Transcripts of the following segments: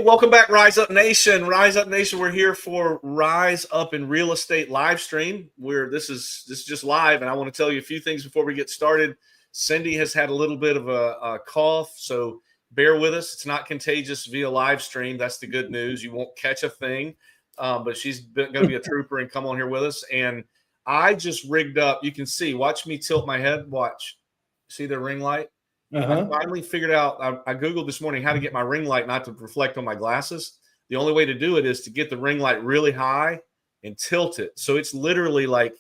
welcome back, Rise Up Nation. Rise Up Nation, we're here for Rise Up in Real Estate live stream. This is just live, and I want to tell you a few things before we get started. Cyndi has had a little bit of a cough, so bear with us. It's not contagious via live stream. That's the good news. You won't catch a thing, but she's going to be a trooper and come on here with us. And I just rigged up. You can see. Watch me tilt my head. Watch. See the ring light? I finally figured out, I Googled this morning how to get my ring light not to reflect on my glasses. The only way to do it is to get the ring light really high and tilt it. So it's literally like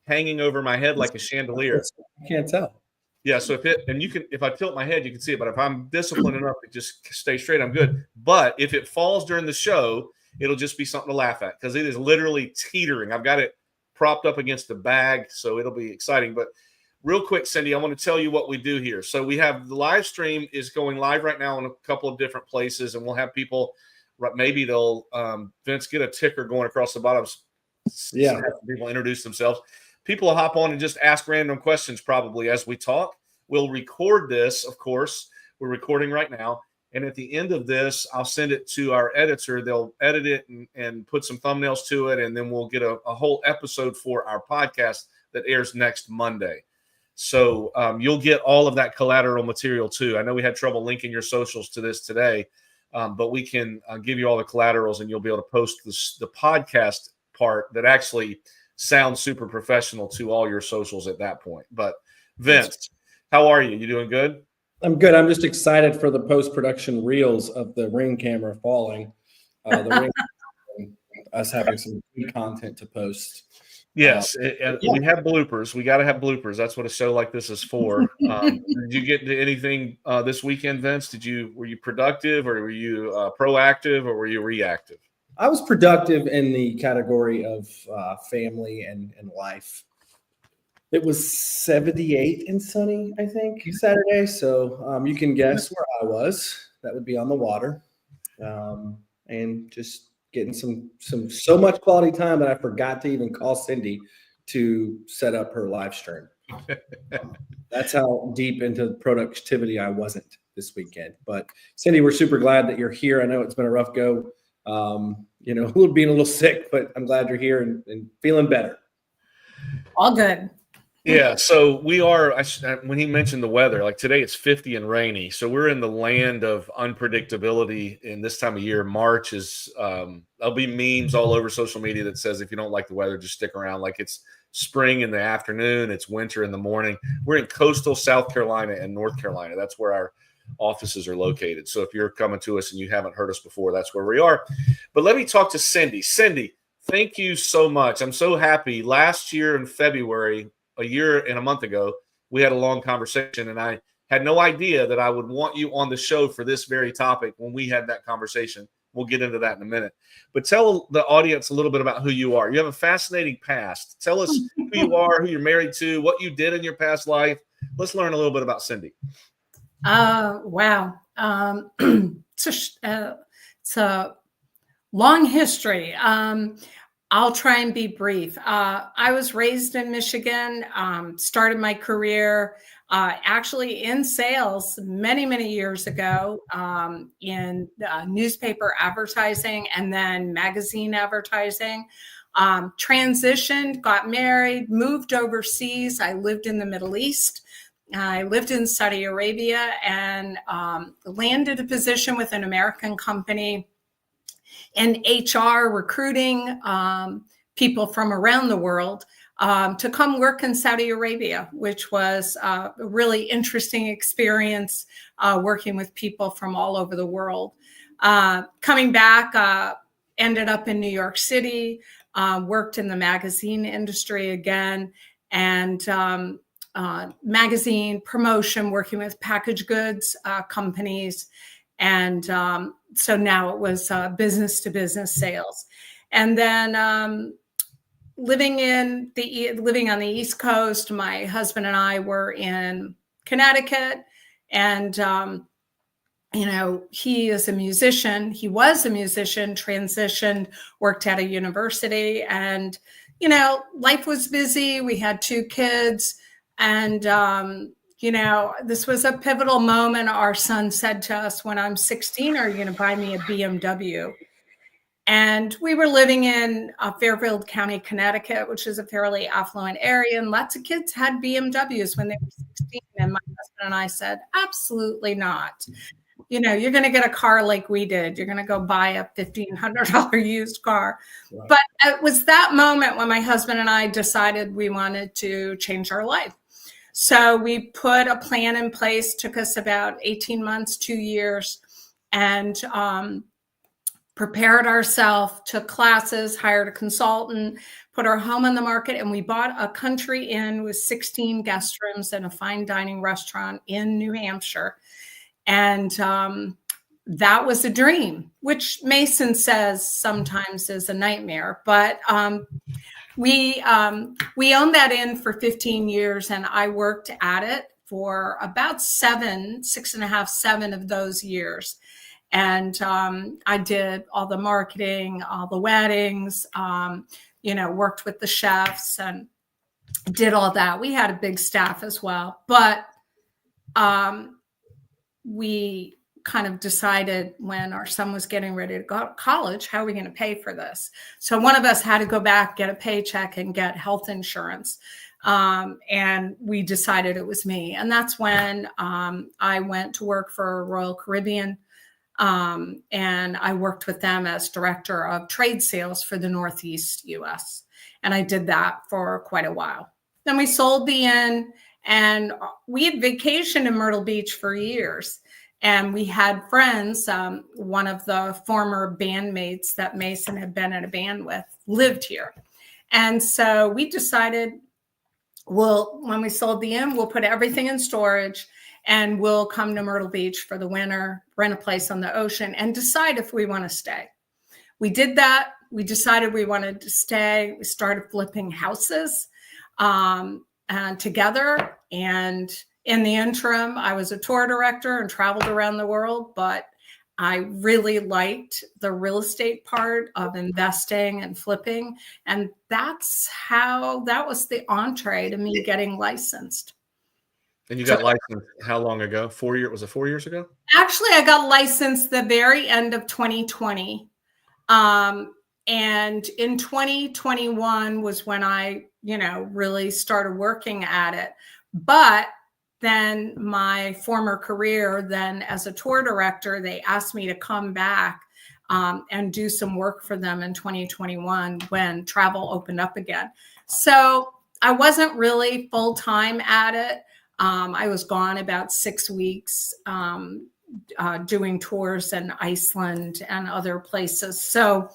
hanging over my head like a chandelier. You can't tell. Yeah. So if I tilt my head, you can see it. But if I'm disciplined enough to just stay straight, I'm good. But if it falls during the show, it'll just be something to laugh at because it is literally teetering. I've got it propped up against the bag, so it'll be exciting. But real quick, Cyndi, I want to tell you what we do here. So we have the live stream is going live right now in a couple of different places, and we'll have people, maybe they'll, Vince, get a ticker going across the bottom. Yeah. People introduce themselves. People will hop on and just ask random questions probably as we talk. We'll record this, of course. We're recording right now. And at the end of this, I'll send it to our editor. They'll edit it and put some thumbnails to it, and then we'll get a whole episode for our podcast that airs next Monday. So you'll get all of that collateral material too. I know we had trouble linking your socials to this today, but we can give you all the collaterals, and you'll be able to post the podcast part that actually sounds super professional to all your socials at that point. But Vince, how are you? You doing good? I'm good. I'm just excited for the post-production reels of the ring camera falling. Us having some good content to post. Yes, we have bloopers. We got to have bloopers. That's what a show like this is for. Did you get to anything this weekend, Vince? Were you productive, or were you proactive, or were you reactive? I was productive in the category of family and life. It was 78 and sunny, I think, Saturday. So you can guess where I was. That would be on the water, and just getting so much quality time that I forgot to even call Cyndi to set up her live stream. That's how deep into productivity I wasn't this weekend. But Cyndi, we're super glad that you're here. I know it's been a rough go, being a little sick, but I'm glad you're here and feeling better. All good. Yeah, so we are, when he mentioned the weather, like today it's 50 and rainy. So we're in the land of unpredictability in this time of year. March is, there'll be memes all over social media that says if you don't like the weather, just stick around. Like it's spring in the afternoon, it's winter in the morning. We're in coastal South Carolina and North Carolina. That's where our offices are located. So if you're coming to us and you haven't heard us before, that's where we are. But let me talk to Cyndi. Cyndi, thank you so much. I'm so happy. Last year in February, a year and a month ago, we had a long conversation, and I had no idea that I would want you on the show for this very topic when we had that conversation. We'll get into that in a minute. But tell the audience a little bit about who you are. You have a fascinating past. Tell us who you are, who you're married to, what you did in your past life. Let's learn a little bit about Cyndi. Wow. It's a long history. I'll try and be brief. I was raised in Michigan, started my career actually in sales many, many years ago in newspaper advertising and then magazine advertising. Transitioned, got married, moved overseas. I lived in the Middle East. I lived in Saudi Arabia and landed a position with an American company in HR, recruiting people from around the world to come work in Saudi Arabia, which was a really interesting experience working with people from all over the world. Coming back, ended up in New York City, worked in the magazine industry again, and magazine promotion, working with packaged goods companies. And so now it was business to business sales. And then living on the East Coast, my husband and I were in Connecticut, and he is a musician. He was a musician, transitioned, worked at a university, and life was busy. We had 2 kids, and this was a pivotal moment. Our son said to us, when I'm 16, are you going to buy me a BMW? And we were living in Fairfield County, Connecticut, which is a fairly affluent area. And lots of kids had BMWs when they were 16. And my husband and I said, absolutely not. You're going to get a car like we did. You're going to go buy a $1,500 used car. Right. But it was that moment when my husband and I decided we wanted to change our life. So we put a plan in place, took us about 18 months, 2 years, and prepared ourselves, took classes, hired a consultant, put our home on the market, and we bought a country inn with 16 guest rooms and a fine dining restaurant in New Hampshire. And that was a dream, which Mason says sometimes is a nightmare. But we owned that inn for 15 years, and I worked at it for about 6.5, 7 of those years. And I did all the marketing, all the weddings, worked with the chefs and did all that. We had a big staff as well. But we kind of decided when our son was getting ready to go to college, how are we going to pay for this? So one of us had to go back, get a paycheck, and get health insurance. And we decided it was me. And that's when I went to work for Royal Caribbean. And I worked with them as director of trade sales for the Northeast US. And I did that for quite a while. Then we sold the inn, and we had vacationed in Myrtle Beach for years. And we had friends, one of the former bandmates that Mason had been in a band with lived here. And so we decided, when we sold the inn, we'll put everything in storage and we'll come to Myrtle Beach for the winter, rent a place on the ocean, and decide if we want to stay. We did that. We decided we wanted to stay. We started flipping houses and together. And in the interim, I was a tour director and traveled around the world, but I really liked the real estate part of investing and flipping. And that was the entree to me getting licensed. And you got licensed how long ago? 4 years? Was it 4 years ago? Actually, I got licensed the very end of 2020. And in 2021 was when I, really started working at it. But then my former career, then as a tour director, they asked me to come back and do some work for them in 2021 when travel opened up again. So I wasn't really full-time at it. I was gone about 6 weeks doing tours in Iceland and other places. So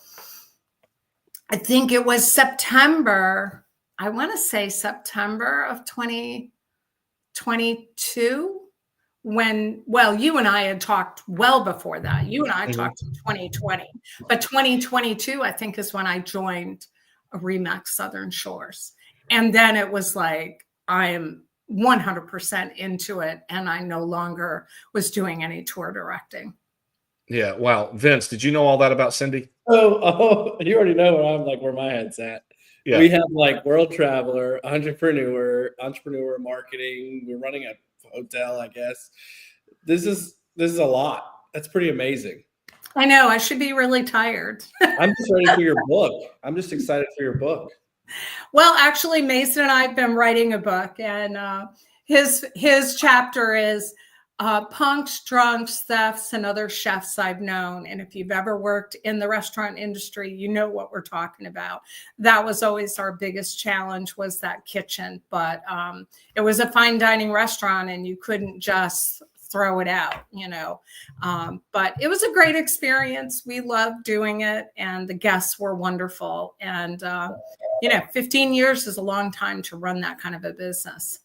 I think it was September, I want to say September of 2022 when, you and I had talked well before that. You and I talked in 2020, but 2022, I think, is when I joined Remax Southern Shores. And then it was like, I am 100% into it, and I no longer was doing any tour directing. Yeah. Wow. Vince, did you know all that about Cyndi? Oh, you already know where my head's at. Yeah. We have world traveler, entrepreneur, marketing. We're running a hotel, I guess. This is a lot. That's pretty amazing. I know. I should be really tired. I'm just ready for your book. I'm just excited for your book. Well, actually, Mason and I have been writing a book, and his chapter is punks, drunks, thefts, and other chefs I've known. And if you've ever worked in the restaurant industry, you know what we're talking about. That was always our biggest challenge, was that kitchen. But it was a fine dining restaurant, and you couldn't just throw it out, but it was a great experience. We loved doing it, and the guests were wonderful. And 15 years is a long time to run that kind of a business.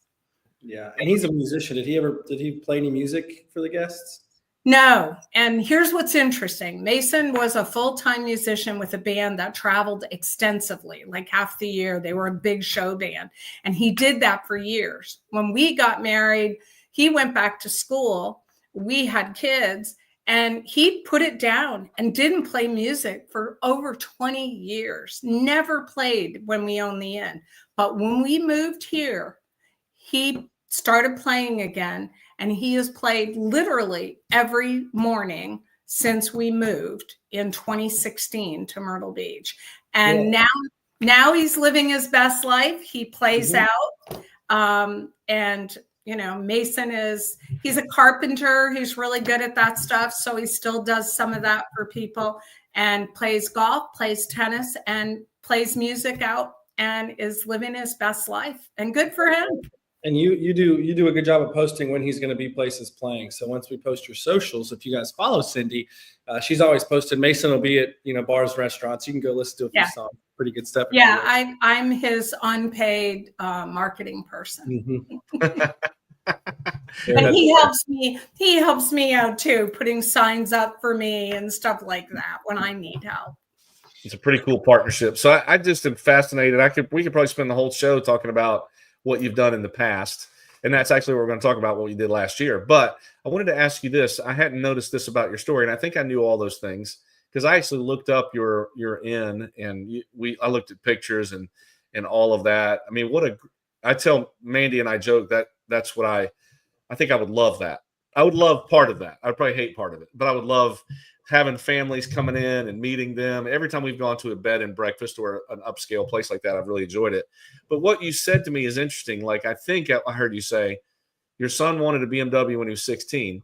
Yeah. And he's a musician. Did he play any music for the guests? No. And here's what's interesting. Mason was a full-time musician with a band that traveled extensively, like half the year. They were a big show band, and he did that for years. When we got married, he went back to school. We had kids, and he put it down and didn't play music for over 20 years. Never played when we owned the inn. But when we moved here, he started playing again, and he has played literally every morning since we moved in 2016 to Myrtle Beach. And now he's living his best life. He plays out. And Mason he's a carpenter. He's really good at that stuff. So he still does some of that for people, and plays golf, plays tennis, and plays music out, and is living his best life, and good for him. And you do a good job of posting when he's going to be places playing. So once we post your socials, if you guys follow Cyndi, she's always posted. Mason will be at bars, restaurants. You can go listen to a few songs. Pretty good stuff. Yeah, I'm his unpaid marketing person. And he helps me. He helps me out too, putting signs up for me and stuff like that when I need help. It's a pretty cool partnership. So I just am fascinated. We could probably spend the whole show talking about what you've done in the past. And that's actually what we're going to talk about, what you did last year. But I wanted to ask you this. I hadn't noticed this about your story, and I think I knew all those things because I actually looked up your inn, and I looked at pictures and all of that. I mean, I tell Mandy, and I joke that's what I think I would love that. I would love part of that. I'd probably hate part of it, but I would love having families coming in and meeting them. Every time we've gone to a bed and breakfast or an upscale place like that, I've really enjoyed it. But what you said to me is interesting. Like, I think I heard you say your son wanted a BMW when he was 16,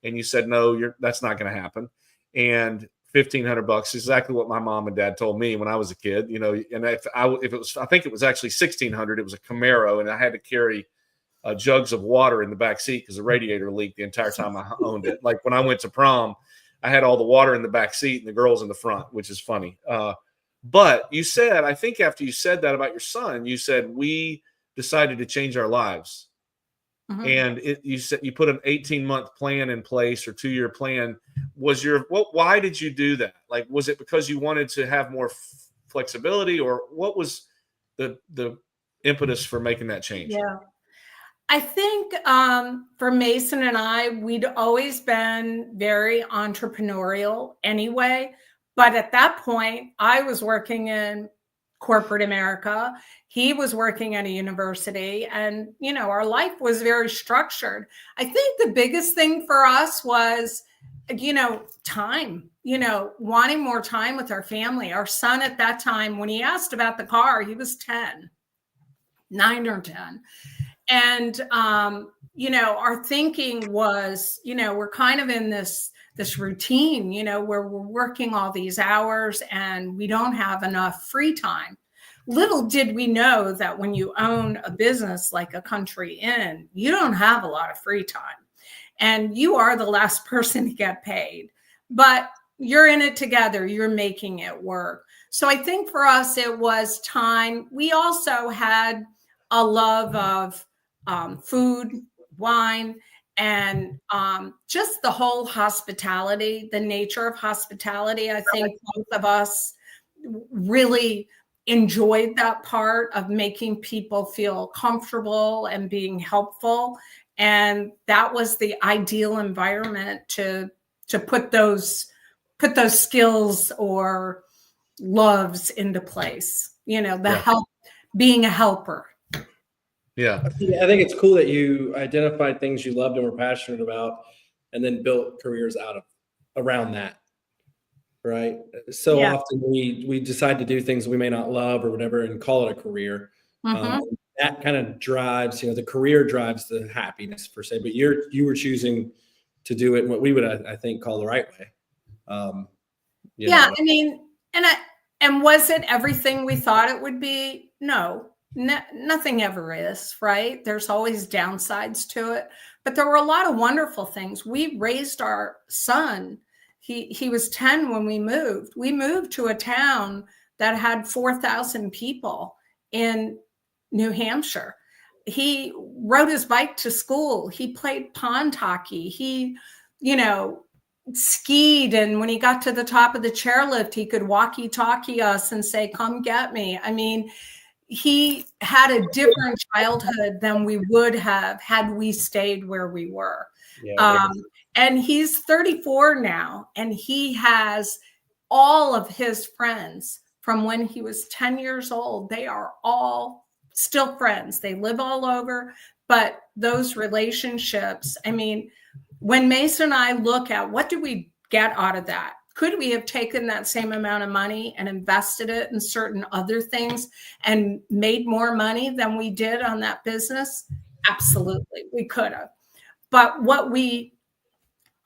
and you said, no, that's not going to happen. And $1,500 is exactly what my mom and dad told me when I was a kid, and if it was, I think it was actually $1,600, it was a Camaro, and I had to carry jugs of water in the back seat because the radiator leaked the entire time I owned it. Like when I went to prom, I had all the water in the back seat and the girls in the front, which is funny. But you said, I think after you said that about your son, you said, we decided to change our lives. And you said you put an 18-month plan in place or 2-year plan. Why did you do that? Like, was it because you wanted to have more flexibility, or what was the impetus for making that change? Yeah. I think for Mason and I, we'd always been very entrepreneurial anyway. But at that point, I was working in corporate America. He was working at a university, and, our life was very structured. I think the biggest thing for us was, time, wanting more time with our family. Our son at that time, when he asked about the car, he was 9 or 10. And, our thinking was, we're kind of in this routine, where we're working all these hours and we don't have enough free time. Little did we know that when you own a business like a country inn, you don't have a lot of free time, and you are the last person to get paid, but you're in it together. You're making it work. So I think for us, it was time. We also had a love of food, wine, and just the whole hospitality, the nature of hospitality. I think both of us really enjoyed that part of making people feel comfortable and being helpful. And that was the ideal environment to put those skills or loves into place, help, being a helper. Yeah. I think it's cool that you identified things you loved and were passionate about, and then built careers around that. Right. So often we decide to do things we may not love or whatever and call it a career. That kind of drives, the career drives the happiness per se, but you were choosing to do it in what we would, I think, call the right way. I mean, and was it everything we thought it would be? No. Nothing ever is, right? There's always downsides to it, but there were a lot of wonderful things. We raised our son. He was 10 when we moved. We moved to a town that had 4,000 people in New Hampshire. He rode his bike to school. He played pond hockey. He, skied. And when he got to the top of the chairlift, he could walkie-talkie us and say, "Come get me." I mean, he had a different childhood than we would have had we stayed where we were. And he's 34 now, and he has all of his friends from when he was 10 years old. They are all still friends. They live all over, but those relationships, I mean, when Mason and I look at what do we get out of that? Could we have taken that same amount of money and invested it in certain other things and made more money than we did on that business? Absolutely, we could have. But what we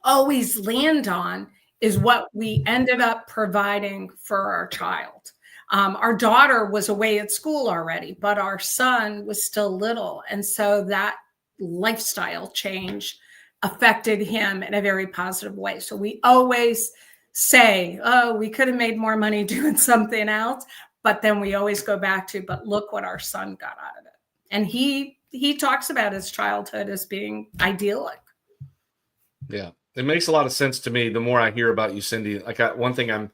always land on is what we ended up providing for our child. Our daughter was away at school already, but our son was still little. And so that lifestyle change affected him in a very positive way. So we always say, oh, we could have made more money doing something else. But then we always go back to, but look what our son got out of it. And he talks about his childhood as being idyllic. Yeah, it makes a lot of sense to me. The more I hear about you, Cyndi, like one thing I'm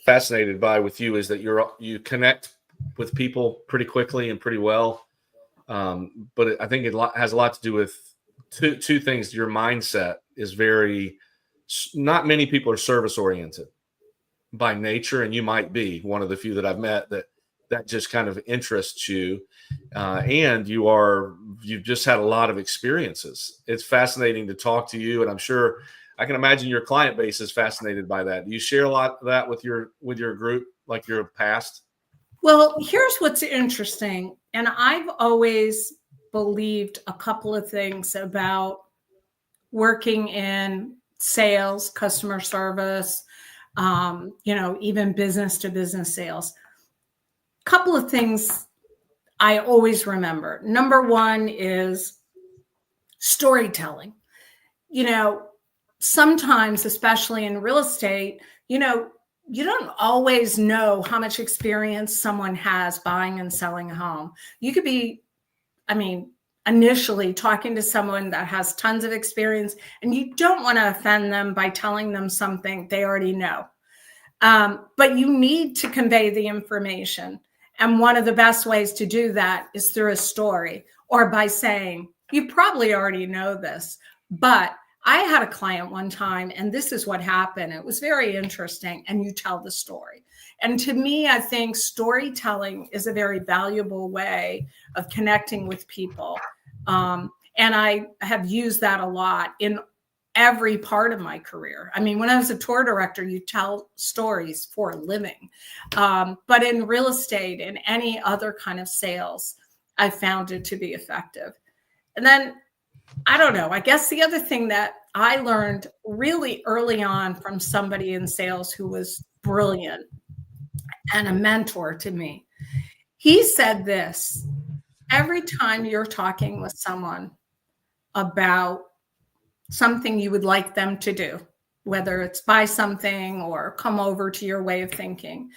fascinated by with you is that you connect with people pretty quickly and pretty well. But I think it has a lot to do with two things. Your mindset is not many people are service oriented by nature, and you might be one of the few that I've met that just kind of interests you. And you've just had a lot of experiences. It's fascinating to talk to you, and I'm sure I can imagine your client base is fascinated by that. Do you share a lot of that with your group, like your past? Well, here's what's interesting. And I've always believed a couple of things about working in sales, customer service, even business to business sales. A couple of things I always remember. Number one is storytelling. Sometimes, especially in real estate, you don't always know how much experience someone has buying and selling a home. You could be, initially talking to someone that has tons of experience, and you don't want to offend them by telling them something they already know. But you need to convey the information. And one of the best ways to do that is through a story or by saying, you probably already know this, but I had a client one time, and this is what happened. It was very interesting, and you tell the story. And to me, I think storytelling is a very valuable way of connecting with people. And I have used that a lot in every part of my career. When I was a tour director, you tell stories for a living. But in real estate and any other kind of sales, I found it to be effective. And then I don't know. I guess the other thing that I learned really early on from somebody in sales who was brilliant and a mentor to me, he said this: every time you're talking with someone about something you would like them to do, whether it's buy something or come over to your way of thinking,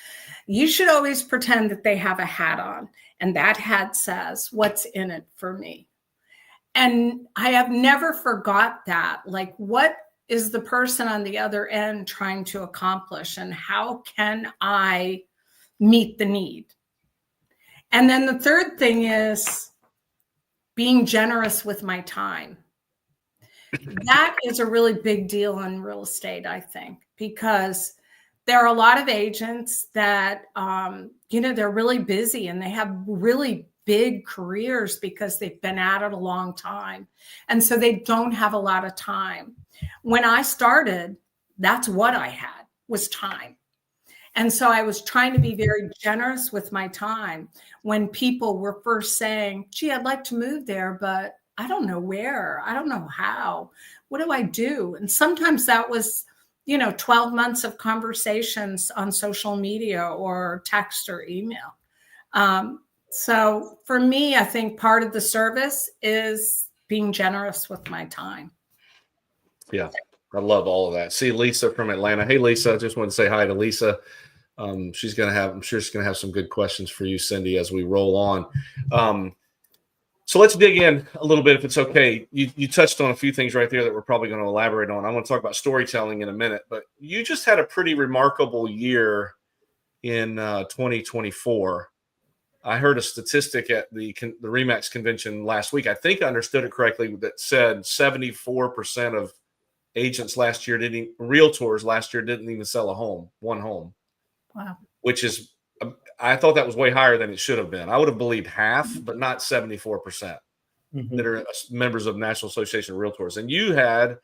you should always pretend that they have a hat on, and that hat says, what's in it for me? And I have never forgot that. Like, what is the person on the other end trying to accomplish, and how can I meet the need? And then the third thing is being generous with my time. That is a really big deal in real estate, I think, because there are a lot of agents that, they're really busy and they have really big careers because they've been at it a long time. And so they don't have a lot of time. When I started, that's what I had, was time. And so I was trying to be very generous with my time when people were first saying, gee, I'd like to move there, but I don't know where, I don't know how, what do I do? And sometimes that was, 12 months of conversations on social media or text or email. So for me, I think part of the service is being generous with my time. Yeah, I love all of that. See Lisa from Atlanta. Hey, Lisa, I just want to say hi to Lisa. I'm sure she's going to have some good questions for you, Cyndi, as we roll on. So let's dig in a little bit, if it's okay. You touched on a few things right there that we're probably going to elaborate on. I want to talk about storytelling in a minute, but you just had a pretty remarkable year in 2024. I heard a statistic at the RE/MAX convention last week. I think I understood it correctly, that said 74% of agents realtors last year didn't even sell one home. Wow. Which is I thought that was way higher than it should have been. I would have believed half, but not 74% that are members of National Association of Realtors. And you had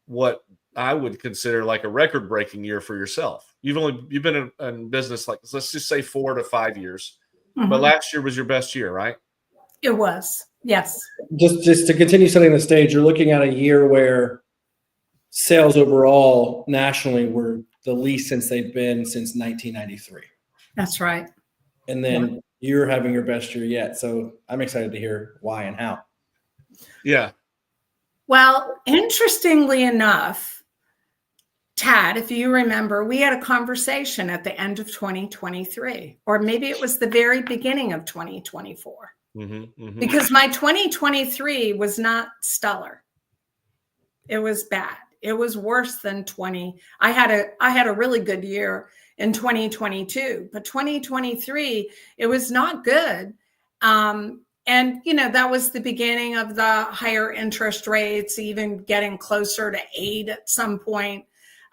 what I would consider like a record-breaking year for yourself. You've been in business, like, let's just say 4 to 5 years, but last year was your best year, right? It was, yes. Just to continue setting the stage, you're looking at a year where sales overall nationally were the least since they've been since 1993. That's right. And then you're having your best year yet. So I'm excited to hear why and how. Yeah. Well, interestingly enough, Tad, if you remember, we had a conversation at the end of 2023, or maybe it was the very beginning of 2024, because my 2023 was not stellar. It was bad. It was worse than 20. I had a really good year in 2022, but 2023, it was not good. And, you know, that was the beginning of the higher interest rates, even getting closer to 8 at some point.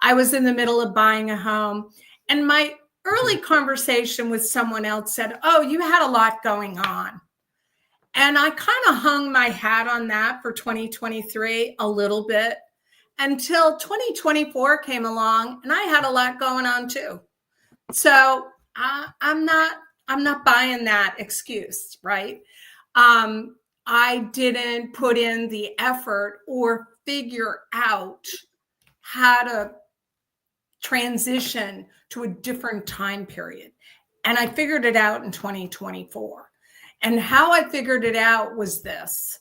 I was in the middle of buying a home, and my early conversation with someone else said, "Oh, you had a lot going on." And I kind of hung my hat on that for 2023 a little bit until 2024 came along, and I had a lot going on too. So I'm not buying that excuse, right? I didn't put in the effort or figure out how to transition to a different time period. And I figured it out in 2024. And how I figured it out was this.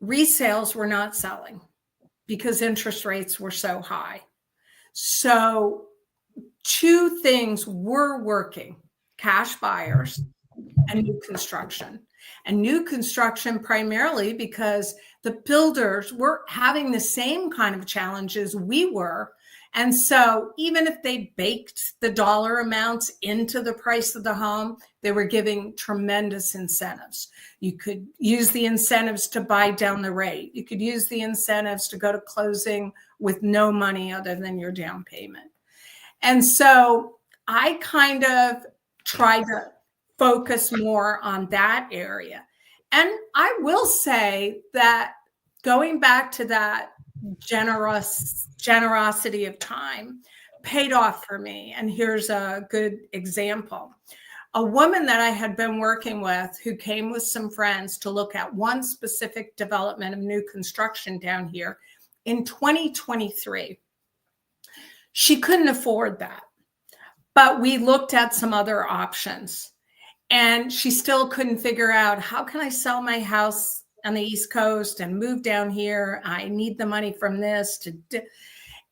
Resales were not selling because interest rates were so high. So 2 things were working: cash buyers and new construction. And new construction primarily because the builders were having the same kind of challenges we were. And so even if they baked the dollar amounts into the price of the home, they were giving tremendous incentives. You could use the incentives to buy down the rate. You could use the incentives to go to closing with no money other than your down payment. And so I kind of tried to focus more on that area. And I will say that going back to that generosity of time paid off for me. And here's a good example. A woman that I had been working with who came with some friends to look at one specific development of new construction down here in 2023. She couldn't afford that, but we looked at some other options. And she still couldn't figure out, how can I sell my house on the East Coast and move down here? I need the money from this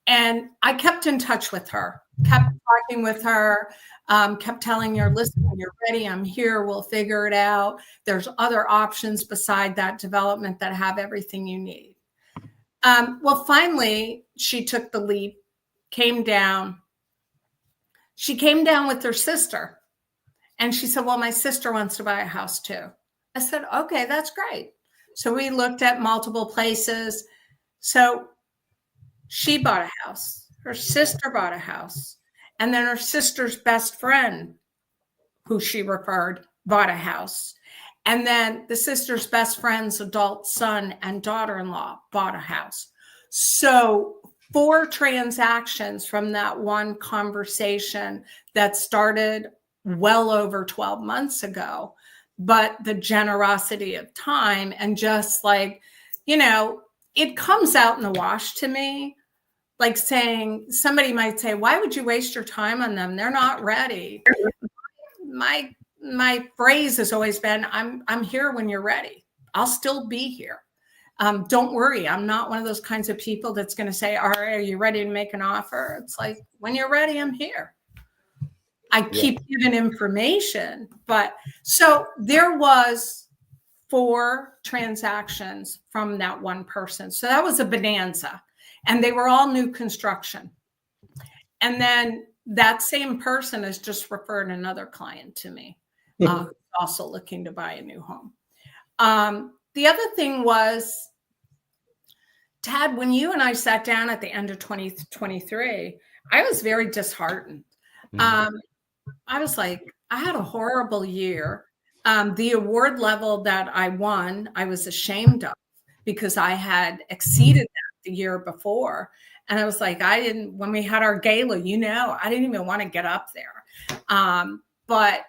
and I kept in touch with her, kept talking with her, kept telling her, listen, when you're ready, I'm here. We'll figure it out. There's other options beside that development that have everything you need. Well, finally, she took the leap, came down. She came down with her sister. And she said, well, my sister wants to buy a house too. I said, okay, that's great. So we looked at multiple places. So she bought a house. Her sister bought a house. And then her sister's best friend, who she referred, bought a house. And then the sister's best friend's adult son and daughter-in-law bought a house. So 4 transactions from that one conversation that started well over 12 months ago, but the generosity of time and just like, you know, it comes out in the wash to me, like saying, somebody might say, why would you waste your time on them? They're not ready. My phrase has always been, I'm here when you're ready. I'll still be here. Don't worry. I'm not one of those kinds of people that's going to say, all right, are you ready to make an offer? It's like, when you're ready, I'm here. I keep giving information, but so there was 4 transactions from that one person. So that was a bonanza, and they were all new construction. And then that same person has just referred another client to me, who's also looking to buy a new home. The other thing was, Tad, when you and I sat down at the end of 2023, I was very disheartened. Um, I was like, I had a horrible year. The award level that I won, I was ashamed of because I had exceeded that the year before. And I was like, when we had our gala, I didn't even want to get up there. But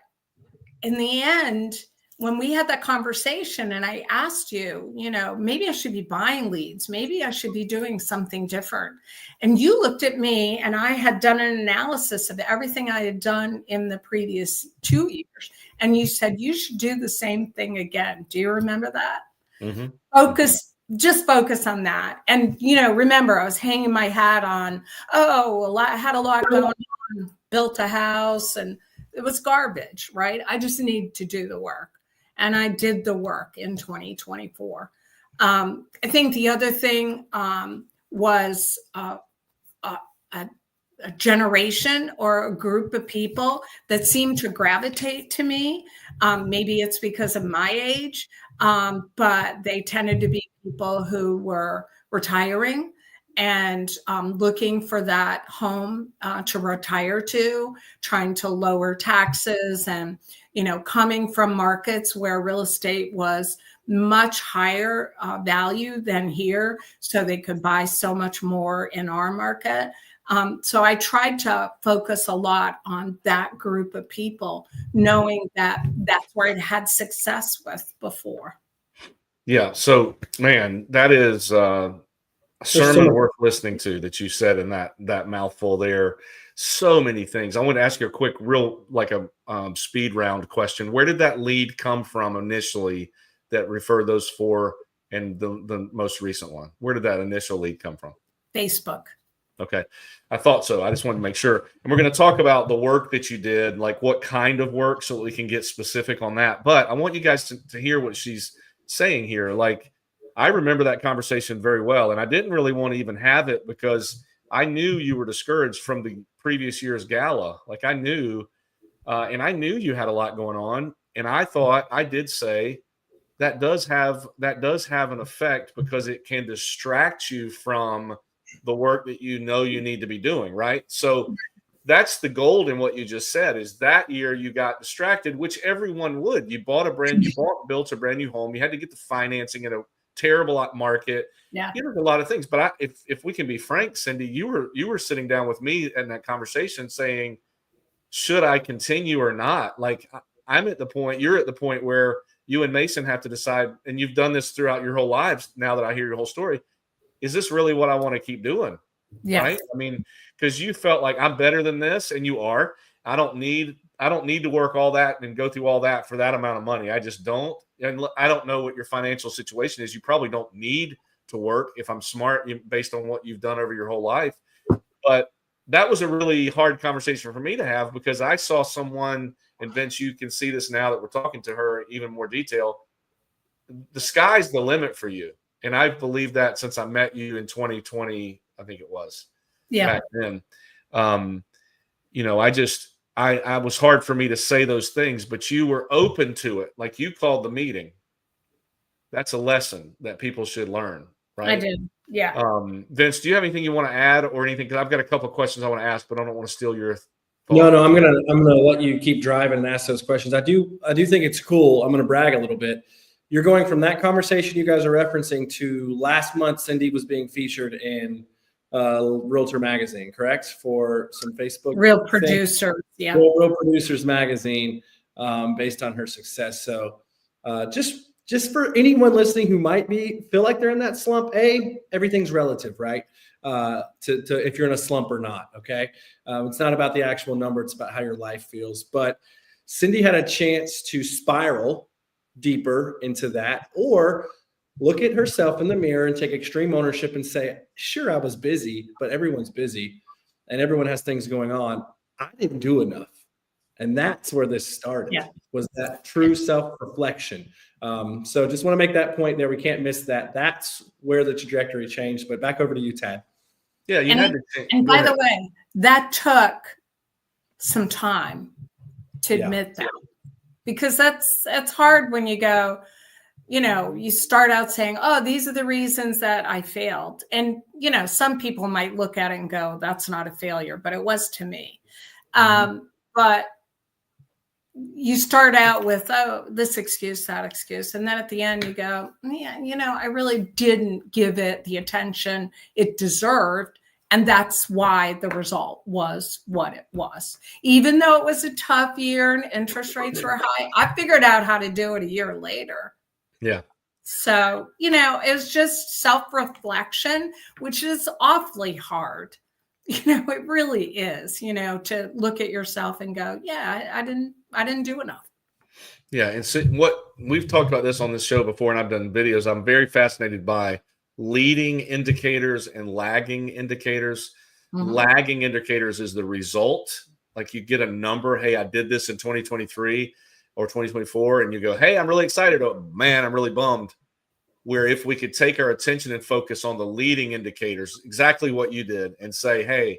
in the end, when we had that conversation and I asked you, maybe I should be buying leads, maybe I should be doing something different. And you looked at me, and I had done an analysis of everything I had done in the previous 2 years. And you said, you should do the same thing again. Do you remember that? Just focus on that. And, remember, I was hanging my hat on, I had a lot going on, built a house, and it was garbage, right? I just need to do the work. And I did the work in 2024. I think the other thing was a generation or a group of people that seemed to gravitate to me. Maybe it's because of my age, but they tended to be people who were retiring and looking for that home to retire to, trying to lower taxes, and coming from markets where real estate was much higher value than here, so they could buy so much more in our market. So I tried to focus a lot on that group of people, knowing that that's where it had success with before. Yeah. So, man, that is a sermon worth listening to that you said in that mouthful there. So many things. I want to ask you a quick, real, like a speed round question. Where did that lead come from initially that referred those four, and the most recent one? Where did that initial lead come from? Facebook. Okay. I thought so. I just wanted to make sure. And we're going to talk about the work that you did, like what kind of work, so that we can get specific on that. But I want you guys to hear what she's saying here. Like, I remember that conversation very well, and I didn't really want to even have it because I knew you were discouraged from the previous year's gala. Like, I knew, and I knew you had a lot going on. And I thought, I did say, that does have an effect, because it can distract you from the work that you need to be doing, right? So that's the gold in what you just said, is that year you got distracted, which everyone would. You built a brand new home. You had to get the financing in a terrible market. Yeah. You did a lot of things. But if we can be frank, Cyndi, you were sitting down with me in that conversation saying, should I continue or not? Like, you're at the point where you and Mason have to decide, and you've done this throughout your whole lives. Now that I hear your whole story, is this really what I want to keep doing? Yeah. Right. I mean, because you felt like, I'm better than this, and you are. I don't need to work all that and go through all that for that amount of money. I just don't. And I don't know what your financial situation is. You probably don't need to work, if I'm smart, based on what you've done over your whole life. But that was a really hard conversation for me to have, because I saw someone, and Vince, you can see this now that we're talking to her even more detail. The sky's the limit for you. And I've believed that since I met you in 2020, I think it was. Yeah. Back then. I was hard for me to say those things, but you were open to it. Like, you called the meeting. That's a lesson that people should learn, right? I did. Yeah. Vince, do you have anything you want to add or anything? Because I've got a couple of questions I want to ask, but I don't want to steal your thought. No, I'm gonna let you keep driving and ask those questions. I do think it's cool. I'm gonna brag a little bit. You're going from that conversation you guys are referencing to last month. Cyndi was being featured in Realtor magazine, correct? For some Facebook Real Producers, yeah. Real Producers magazine, based on her success. So just for anyone listening who might feel like they're in that slump, everything's relative, right? To if you're in a slump or not. Okay. It's not about the actual number. It's about how your life feels. But Cyndi had a chance to spiral deeper into that, or look at herself in the mirror and take extreme ownership and say, sure, I was busy, but everyone's busy and everyone has things going on. I didn't do enough. And that's where this started, was that true self-reflection. So just want to make that point there. We can't miss that. That's where the trajectory changed. But back over to you, Tad. Yeah, and by the way, that took some time to admit that. Because that's hard when you go, you start out saying, oh, these are the reasons that I failed. And, some people might look at it and go, that's not a failure, but it was to me. But you start out with, oh, this excuse, that excuse. And then at the end you go, yeah, I really didn't give it the attention it deserved. And that's why the result was what it was. Even though it was a tough year and interest rates were high, I figured out how to do it a year later. Yeah. So, it was just self-reflection, which is awfully hard. It really is, to look at yourself and go, yeah, I didn't do enough. Yeah. And so what we've talked about this on this show before, and I've done videos, I'm very fascinated by leading indicators and lagging indicators. Mhm. Lagging indicators is the result. Like you get a number, hey, I did this in 2023 or 2024, and you go, hey, I'm really excited. Oh man, I'm really bummed. Where if we could take our attention and focus on the leading indicators, exactly what you did, and say, hey,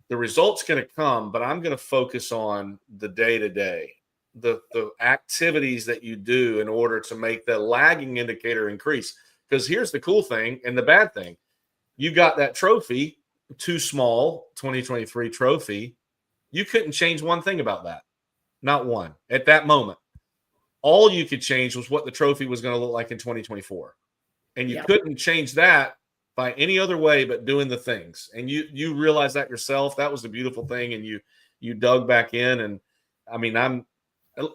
the result's going to come, but I'm going to focus on the day-to-day, the activities that you do in order to make the lagging indicator increase. Because here's the cool thing and the bad thing. You got that trophy, too small, 2023 trophy. You couldn't change one thing about that. Not one at that moment. All you could change was what the trophy was going to look like in 2024. And you couldn't change that by any other way but doing the things. And you realize that yourself. That was the beautiful thing. And you dug back in. And I mean,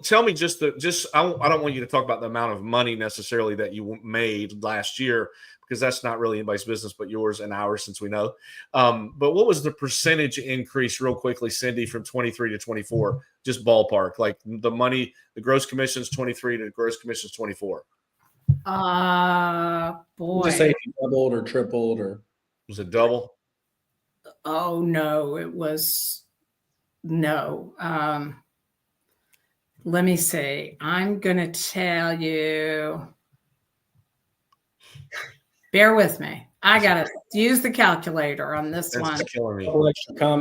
tell me I don't want you to talk about the amount of money necessarily that you made last year, because that's not really anybody's business but yours and ours, since we know. But what was the percentage increase, real quickly, Cyndi, from 23 to 24? Just ballpark, like the money, the gross commissions 23 to gross commissions 24. Boy. Just say if you doubled or tripled or. Was it double? Oh no, it was no. Let me see. I'm gonna tell you. Bear with me. I gotta use the calculator on this one. Killing me.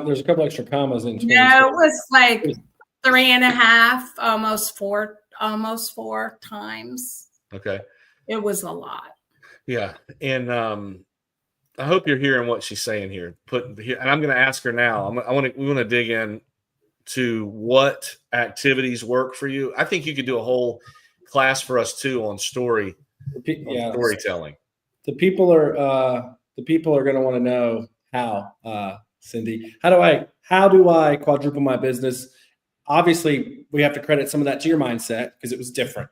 There's a couple extra commas in. No, it was like 3.5, almost four times. Okay. It was a lot. Yeah. And I hope you're hearing what she's saying here. And I'm going to ask her now. We want to dig in to what activities work for you. I think you could do a whole class for us too on storytelling. The people are going to want to know how, Cyndi. How do I quadruple my business? Obviously, we have to credit some of that to your mindset because it was different.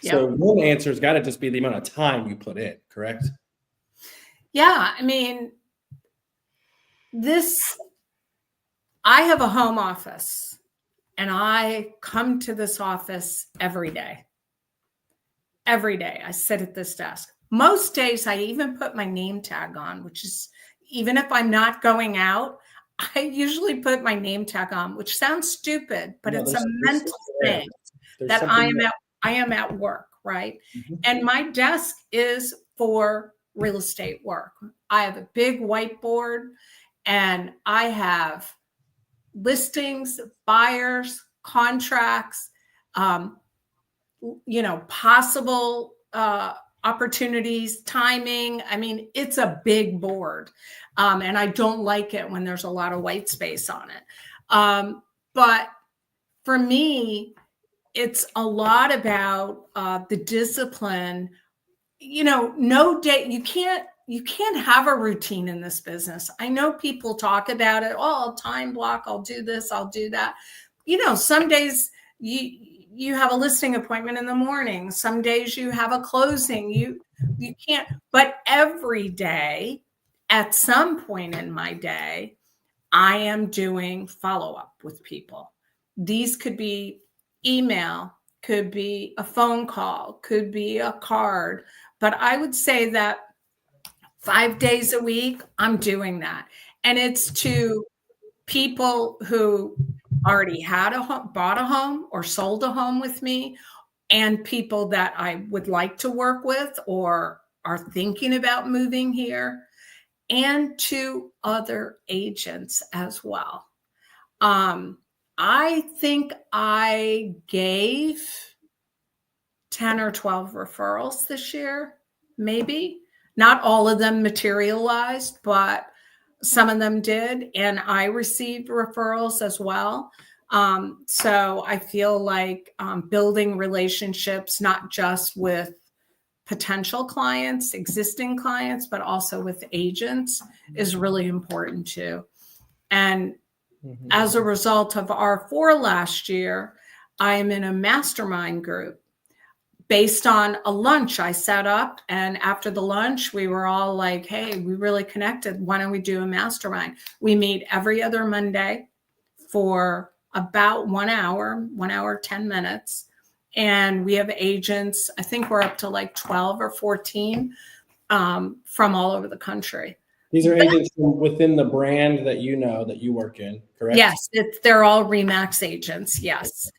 Yep. So one answer has got to just be the amount of time you put in, correct? Yeah, I mean, I have a home office and I come to this office every day. Every day I sit at this desk. Most days I even put my name tag on, which is, even if I'm not going out, I usually put my name tag on, which sounds stupid, but it's a mental thing that I am at work, right? Mm-hmm. And my desk is for real estate work. I have a big whiteboard and I have listings, buyers, contracts, possible opportunities, timing. I mean, it's a big board. And I don't like it when there's a lot of white space on it. But for me, it's a lot about the discipline. No day, you can't have a routine in this business. I know people talk about it. Oh, I'll time block. I'll do this. I'll do that. Some days you have a listing appointment in the morning. Some days you have a closing. You can't, but every day at some point in my day, I am doing follow-up with people. These could be email, could be a phone call, could be a card, but I would say that 5 days a week, I'm doing that. And it's to people who already had a home, bought a home or sold a home with me, and people that I would like to work with or are thinking about moving here, and to other agents as well. I think I gave 10 or 12 referrals this year, maybe. Not all of them materialized, but some of them did, and I received referrals as well. So I feel like building relationships, not just with potential clients, existing clients, but also with agents is really important too. And as a result of R4 last year, I am in a mastermind group based on a lunch I set up. And after the lunch, we were all like, hey, we really connected. Why don't we do a mastermind? We meet every other Monday for about 1 hour, 10 minutes. And we have agents, I think we're up to like 12 or 14 from all over the country. These are agents from within the brand that you know that you work in, correct? Yes, they're all RE/MAX agents, yes,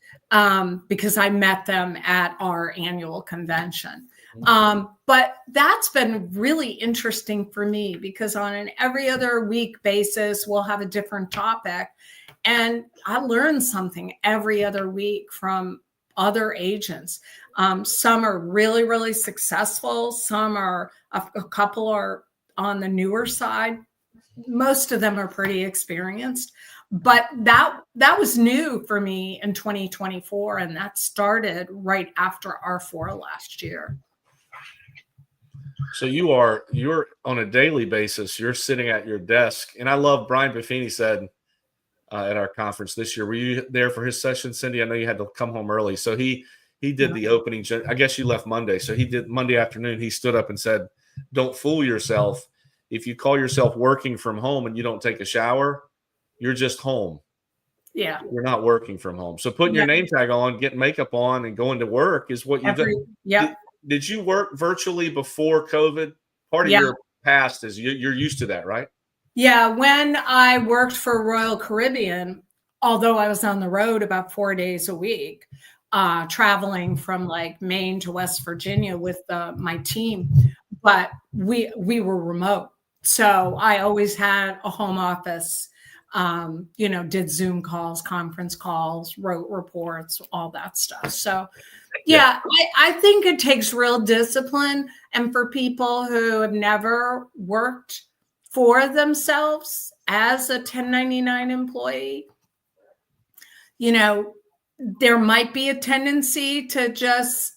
because I met them at our annual convention. But that's been really interesting for me because on an every other week basis, we'll have a different topic. And I learn something every other week from other agents. Some are really, really successful. Some are, a couple are on the newer side. Most of them are pretty experienced. But that was new for me in 2024. And that started right after R4 last year. So you're on a daily basis, you're sitting at your desk. And I love Brian Buffini said at our conference this year, were you there for his session, Cyndi? I know you had to come home early. So he did the opening. I guess you left Monday. So he did Monday afternoon. He stood up and said, don't fool yourself. If you call yourself working from home and you don't take a shower, you're just home. Yeah. You're not working from home. So putting your name tag on, getting makeup on, and going to work is what you've done. Yeah. Did you work virtually before COVID? Part of your past is you're used to that, right? Yeah. When I worked for Royal Caribbean, although I was on the road about 4 days a week, traveling from like Maine to West Virginia with my team, but we were remote. So I always had a home office, did Zoom calls, conference calls, wrote reports, all that stuff. So yeah, I think it takes real discipline. And for people who have never worked for themselves as a 1099 employee, there might be a tendency to just,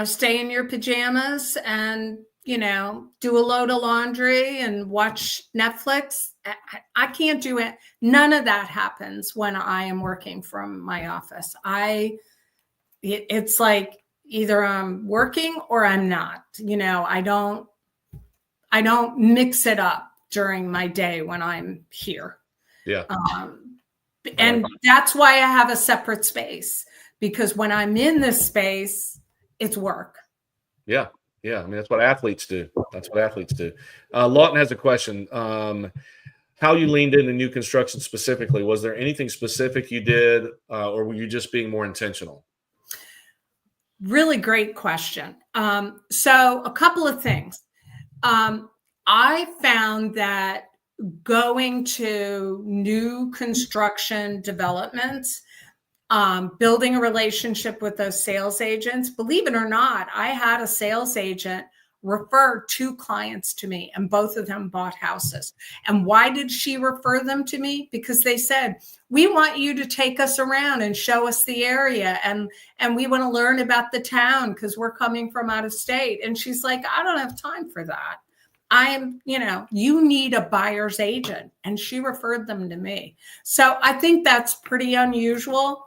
stay in your pajamas and, do a load of laundry and watch Netflix. I can't do it. None of that happens when I am working from my office. It's like either I'm working or I'm not. I don't mix it up during my day when I'm here. Yeah. And that's why I have a separate space, because when I'm in this space, it's work. Yeah. Yeah. I mean, that's what athletes do. Lawton has a question. How you leaned into new construction specifically. Was there anything specific you did, or were you just being more intentional? Really great question. So a couple of things. I found that going to new construction developments, building a relationship with those sales agents, believe it or not, I had a sales agent refer 2 clients to me, and both of them bought houses. And why did she refer them to me? Because they said, we want you to take us around and show us the area. And we want to learn about the town because we're coming from out of state. And she's like, I don't have time for that. You need a buyer's agent. And she referred them to me. So I think that's pretty unusual,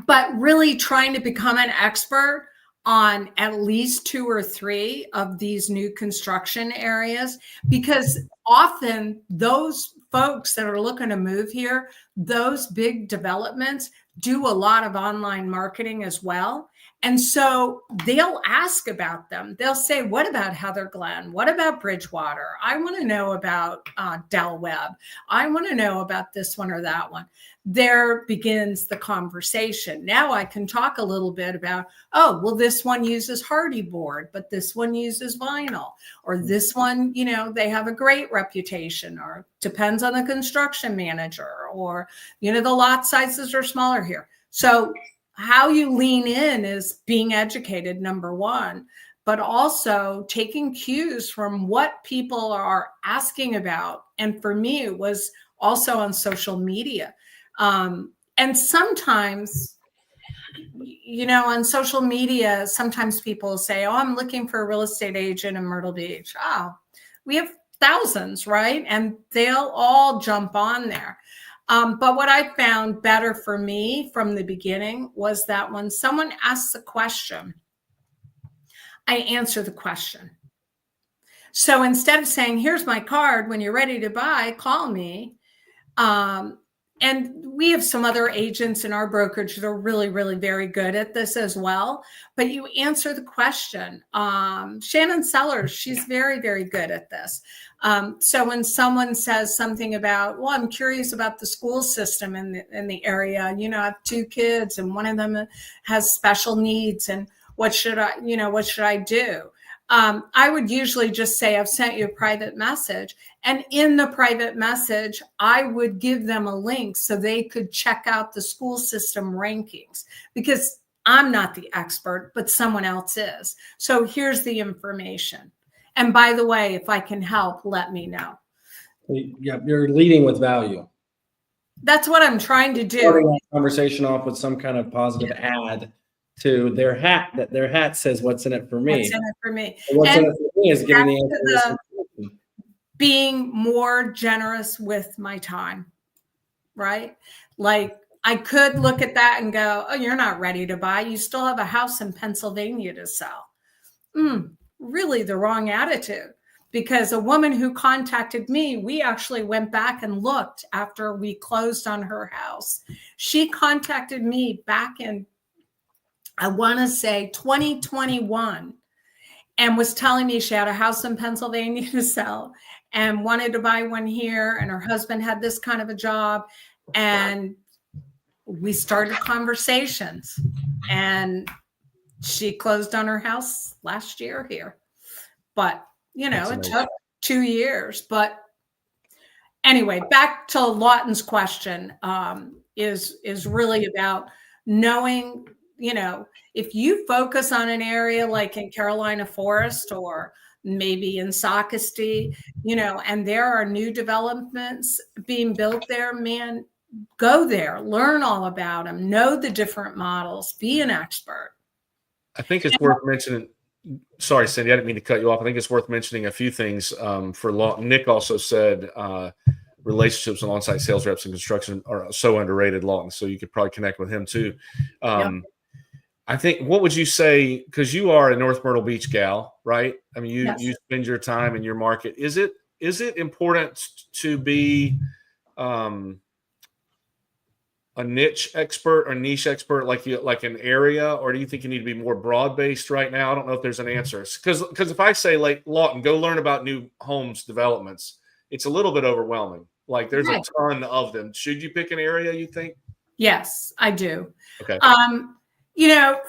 but really trying to become an expert on at least 2 or 3 of these new construction areas, because often those folks that are looking to move here, those big developments do a lot of online marketing as well. And so they'll ask about them. They'll say, what about Heather Glen? What about Bridgewater? I want to know about Del Webb. I want to know about this one or that one. There begins the conversation. Now I can talk a little bit about, oh, well, this one uses hardy board, but this one uses vinyl, or this one, they have a great reputation, or depends on the construction manager, or, the lot sizes are smaller here. So how you lean in is being educated, number one, but also taking cues from what people are asking about. And for me, it was also on social media. And sometimes, on social media, sometimes people say, oh, I'm looking for a real estate agent in Myrtle Beach. Oh, we have thousands, right? And they'll all jump on there. But what I found better for me from the beginning was that when someone asks a question, I answer the question. So instead of saying, here's my card, when you're ready to buy, call me. And we have some other agents in our brokerage that are really, really very good at this as well. But you answer the question. Shannon Sellers, she's very, very good at this. So when someone says something about, well, I'm curious about the school system in the area, I have 2 kids and one of them has special needs, and what should I do? I would usually just say, I've sent you a private message. And in the private message, I would give them a link so they could check out the school system rankings, because I'm not the expert, but someone else is. So here's the information. And by the way, if I can help, let me know. Yeah, you're leading with value. That's what I'm trying to do. Starting that conversation off with some kind of positive ad to their hat, that their hat says, what's in it for me? What's in it for me? What's in it for me is getting the answer. Being more generous with my time, right? Like, I could look at that and go, oh, you're not ready to buy. You still have a house in Pennsylvania to sell. Really the wrong attitude. Because a woman who contacted me, we actually went back and looked after we closed on her house. She contacted me back in, I want to say 2021, and was telling me she had a house in Pennsylvania to sell and wanted to buy one here. And her husband had this kind of a job. And we started conversations, and she closed on her house last year here. But, it took 2 years. But anyway, back to Lawton's question, is really about knowing, if you focus on an area like in Carolina Forest or maybe in Sockasty, and there are new developments being built there, man, go there, learn all about them, know the different models, be an expert. I think it's worth mentioning. Sorry, Cyndi, I didn't mean to cut you off. I think it's worth mentioning a few things for Lawton. Nick also said relationships with on-site sales reps and construction are so underrated, Lawton. So you could probably connect with him too. I think, what would you say, because you are a North Myrtle Beach gal, right? I mean, you spend your time in your market. Is it important to be a niche expert or niche expert like an area, or do you think you need to be more broad-based right now? I don't know if there's an answer. Because if I say, like, Lawton, go learn about new homes developments, it's a little bit overwhelming. Like, there's a ton of them. Should you pick an area, you think? Yes, I do. Okay.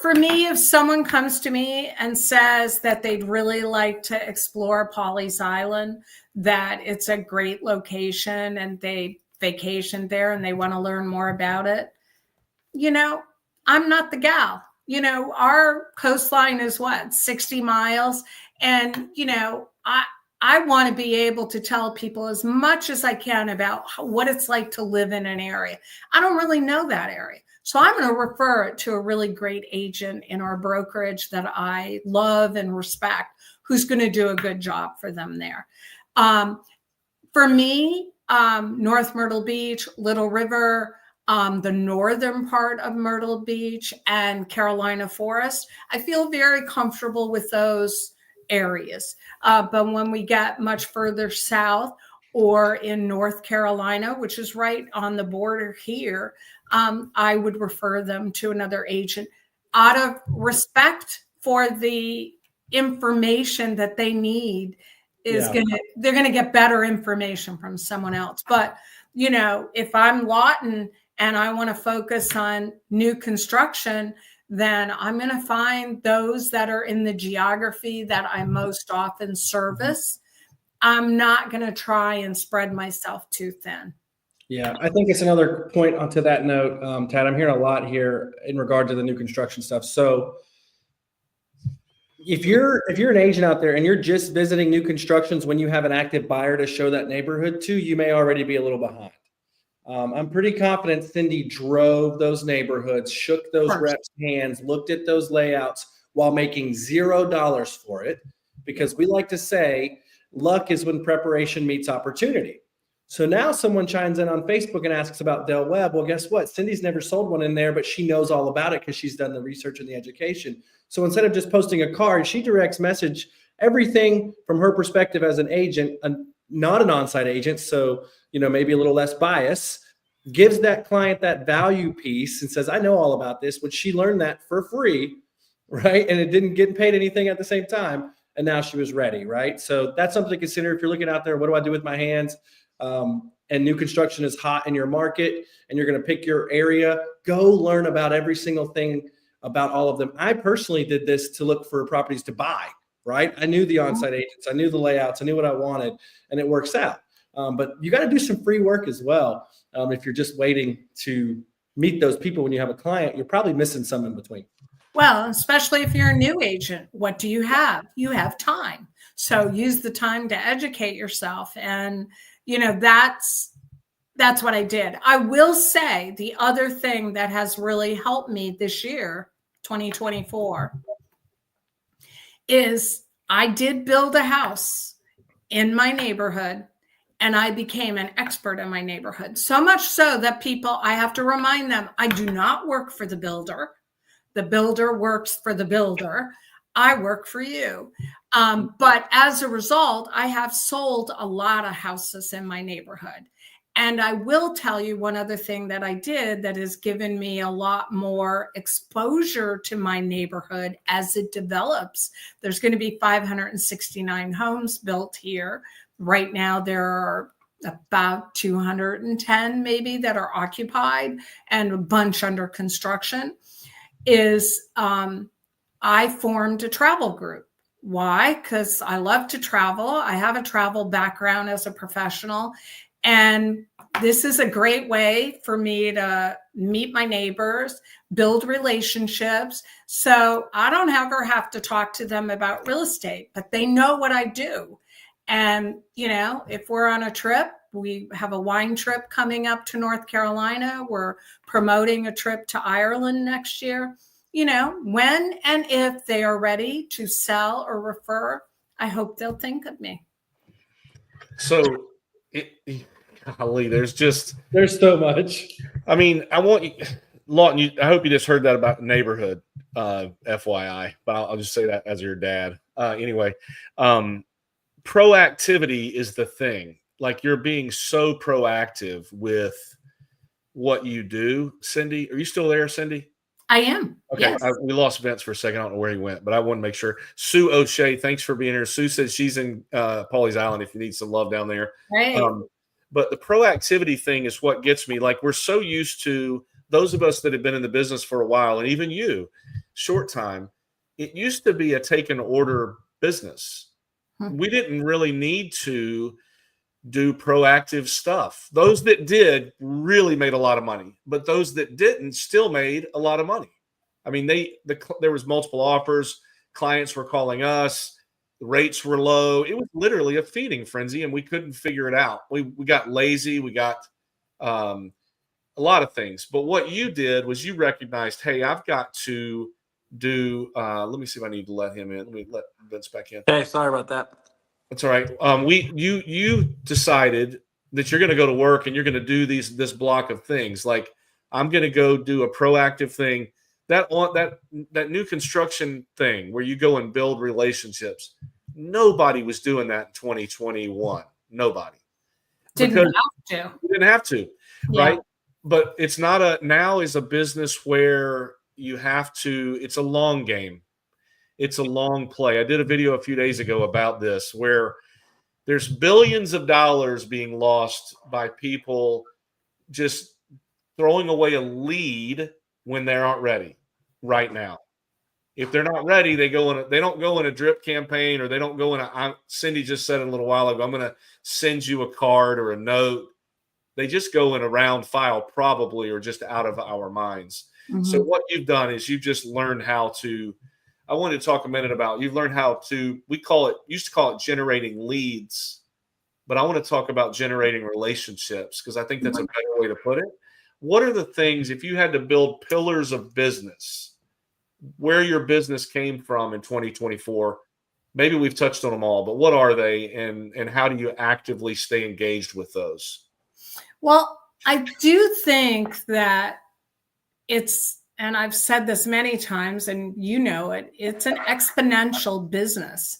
For me, if someone comes to me and says that they'd really like to explore Pawleys Island, that it's a great location and they vacation there and they want to learn more about it, I'm not the gal. Our coastline is 60 miles. And, I want to be able to tell people as much as I can about what it's like to live in an area. I don't really know that area. So I'm going to refer it to a really great agent in our brokerage that I love and respect, who's going to do a good job for them there. For me, North Myrtle Beach, Little River, the northern part of Myrtle Beach, and Carolina Forest, I feel very comfortable with those areas. But when we get much further south, or in North Carolina, which is right on the border here, I would refer them to another agent out of respect for the information that they need. They're going to get better information from someone else. But, if I'm Lawton and I want to focus on new construction, then I'm going to find those that are in the geography that I most often service. I'm not going to try and spread myself too thin. Yeah, I think it's another point onto that note, Tad. I'm hearing a lot here in regard to the new construction stuff. So if you're an agent out there and you're just visiting new constructions when you have an active buyer to show that neighborhood to, you may already be a little behind. I'm pretty confident Cyndi drove those neighborhoods, shook those reps' hands, looked at those layouts while making $0 for it, because we like to say luck is when preparation meets opportunity. So now someone chimes in on Facebook and asks about Del Webb. Well, guess what? Cindy's never sold one in there, but she knows all about it because she's done the research and the education. So instead of just posting a card, she directs message everything from her perspective as an agent, not an on-site agent. So, maybe a little less bias, gives that client that value piece and says, I know all about this. Would she learn that for free, right? And it didn't get paid anything at the same time. And now she was ready, right? So that's something to consider if you're looking out there. What do I do with my hands? And new construction is hot in your market and you're going to pick your area. Go learn about every single thing about all of them. I personally did this to look for properties to buy, right? I knew the on-site agents, I knew the layouts, I knew what I wanted, and it works out. But you got to do some free work as well. If you're just waiting to meet those people when you have a client, you're probably missing some in between. Well, especially if you're a new agent, what do you have? You have time. So use the time to educate yourself. And, that's what I did. I will say the other thing that has really helped me this year, 2024, is I did build a house in my neighborhood and I became an expert in my neighborhood. So much so that I have to remind them, I do not work for the builder. The builder works for the builder. I work for you. But as a result, I have sold a lot of houses in my neighborhood. And I will tell you one other thing that I did that has given me a lot more exposure to my neighborhood as it develops. There's going to be 569 homes built here. Right now, there are about 210 maybe that are occupied and a bunch under construction. I formed a travel group. Why? Because I love to travel. I have a travel background as a professional. And this is a great way for me to meet my neighbors, build relationships. So I don't ever have to talk to them about real estate, but they know what I do. And, if we're on a trip, we have a wine trip coming up to North Carolina. We're promoting a trip to Ireland next year. When and if they are ready to sell or refer, I hope they'll think of me. So, golly, there's so much. I mean, I want you, Lawton. I hope you just heard that about neighborhood, FYI. But I'll just say that as your dad. Anyway, proactivity is the thing. Like, you're being so proactive with what you do. Cyndi, are you still there, Cyndi? I am. Okay. Yes. We lost Vince for a second. I don't know where he went, but I want to make sure. Sue O'Shea, thanks for being here. Sue says she's in Pawleys Island if you need some love down there. Right. But the proactivity thing is what gets me. Like, we're so used to, those of us that have been in the business for a while, and even you, short time, it used to be a take and order business. We didn't really need to do proactive stuff. Those that did really made a lot of money, but those that didn't still made a lot of money. I mean, there was multiple offers. Clients were calling us. The rates were low. It was literally a feeding frenzy, and we couldn't figure it out. We got lazy. We got a lot of things. But what you did was you recognized, hey, I've got to do. Let me see if I need to let him in. Let me let Vince back in. Hey, sorry about that. That's all right. You decided that you're going to go to work and you're going to do this block of things. Like, I'm going to go do a proactive thing. That new construction thing where you go and build relationships. Nobody was doing that in 2021. Nobody. Didn't have to. Right? Yeah. But it's not now is a business where you have to. It's a long game. It's a long play. I did a video a few days ago about this where there's billions of dollars being lost by people just throwing away a lead when they aren't ready right now. If they're not ready, they don't go in a drip campaign, or they don't go in Cyndi just said it a little while ago, I'm going to send you a card or a note. They just go in a round file probably, or just out of our minds. Mm-hmm. So what you've done is you've just learned how to I wanted to talk a minute about, you've learned how to, used to call it generating leads, but I want to talk about generating relationships, because I think that's a better way to put it. What are the things, if you had to build pillars of business, where your business came from in 2024? Maybe we've touched on them all, but what are they, and how do you actively stay engaged with those? Well, I do think that and I've said this many times, and you know it, it's an exponential business.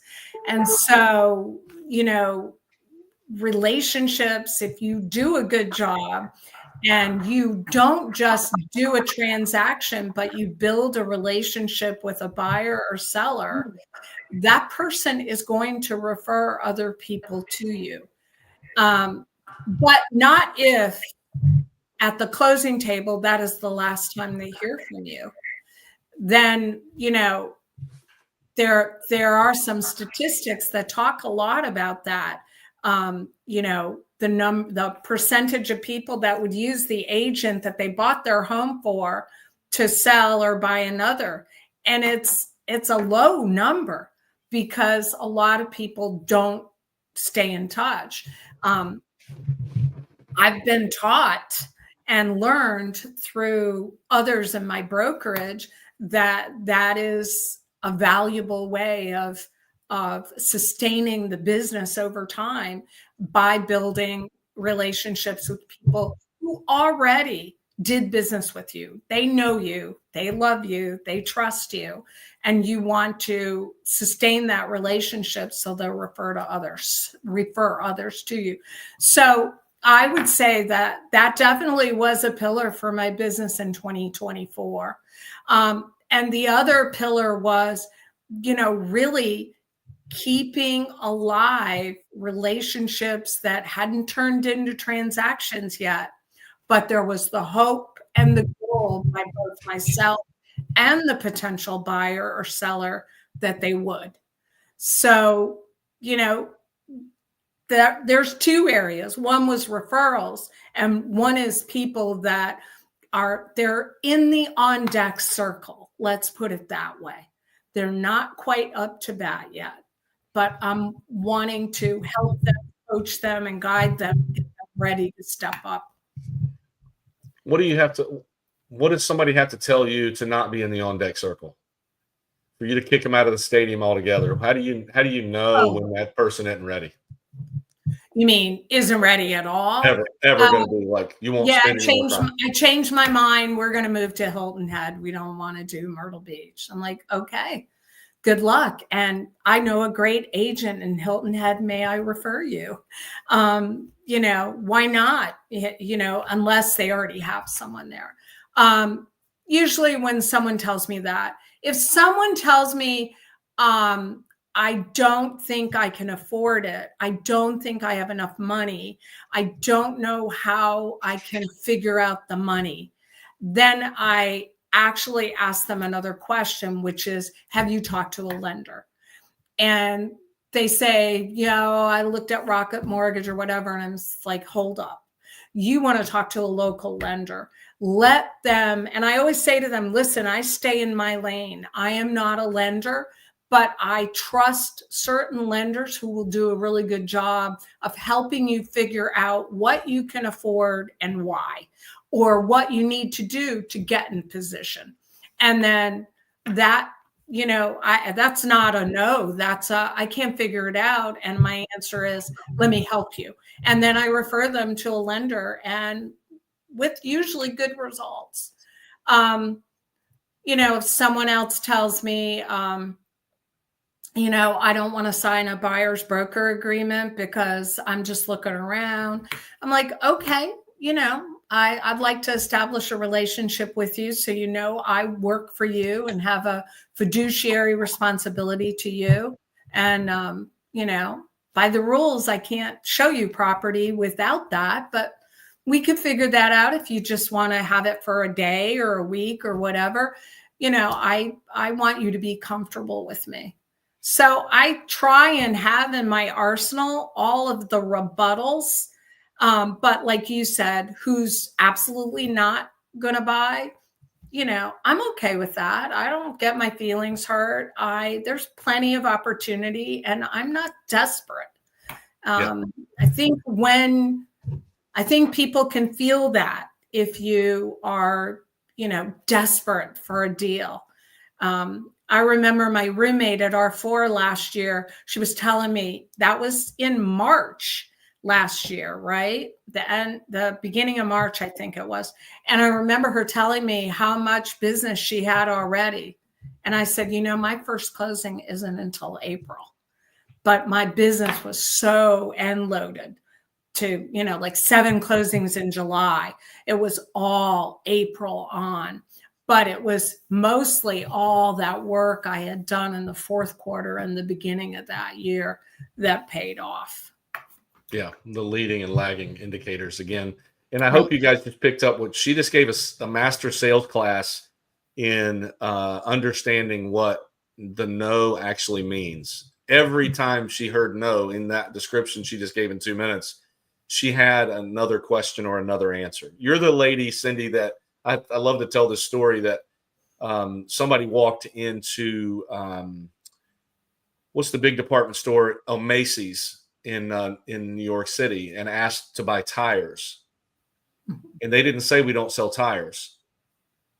And so, relationships, if you do a good job and you don't just do a transaction, but you build a relationship with a buyer or seller, that person is going to refer other people to you. But not if at the closing table, that is the last time they hear from you. Then, there are some statistics that talk a lot about that. The percentage of people that would use the agent that they bought their home for to sell or buy another. And it's a low number because a lot of people don't stay in touch. I've been taught and learned through others in my brokerage that is a valuable way of sustaining the business over time, by building relationships with people who already did business with you. They know you, they love you, they trust you, and you want to sustain that relationship so they'll refer others to you. So I would say that definitely was a pillar for my business in 2024. And the other pillar was, really keeping alive relationships that hadn't turned into transactions yet, but there was the hope and the goal by both myself and the potential buyer or seller that they would. So, there's two areas. One was referrals, and one is people that they're in the on deck circle. Let's put it that way. They're not quite up to bat yet, but I'm wanting to help them, coach them, and guide them, get them ready to step up. What does somebody have to tell you to not be in the on deck circle, for you to kick them out of the stadium altogether? How do you know when that person isn't ready? You mean isn't ready at all? Ever going to be like, you won't spend any more time? I changed my mind. We're going to move to Hilton Head. We don't want to do Myrtle Beach. I'm like, okay, good luck. And I know a great agent in Hilton Head. May I refer you? Why not? Unless they already have someone there. Usually when someone tells me that, if someone tells me, I don't think I can afford it, I don't think I have enough money, I don't know how I can figure out the money, then I actually ask them another question, which is, have you talked to a lender? And they say, I looked at Rocket Mortgage or whatever. And I'm like, hold up. You want to talk to a local lender. Let them, and I always say to them, listen, I stay in my lane. I am not a lender, but I trust certain lenders who will do a really good job of helping you figure out what you can afford and why, or what you need to do to get in position. And then that, that's not a no, that's I can't figure it out. And my answer is, let me help you. And then I refer them to a lender, and with usually good results. If someone else tells me, I don't want to sign a buyer's broker agreement because I'm just looking around, I'm like, okay, I'd like to establish a relationship with you so I work for you and have a fiduciary responsibility to you. And, by the rules, I can't show you property without that, but we could figure that out if you just want to have it for a day or a week or whatever. I want you to be comfortable with me. So I try and have in my arsenal all of the rebuttals. But like you said, who's absolutely not going to buy? I'm okay with that. I don't get my feelings hurt. There's plenty of opportunity and I'm not desperate. Yeah. I think people can feel that if you are, desperate for a deal. I remember my roommate at R4 last year, she was telling me that was in March last year, right? The beginning of March, I think it was. And I remember her telling me how much business she had already. And I said, my first closing isn't until April, but my business was so end loaded to, like 7 closings in July. It was all April on, but it was mostly all that work I had done in the fourth quarter and the beginning of that year that paid off. Yeah, the leading and lagging indicators again. And I hope you guys just picked up what she just gave us, a master sales class in understanding what the no actually means. Every time she heard no in that description she just gave in 2 minutes, she had another question or another answer. You're the lady, Cyndi, that I love to tell this story that somebody walked into what's the big department store? Oh, Macy's in New York City, and asked to buy tires. And they didn't say we don't sell tires.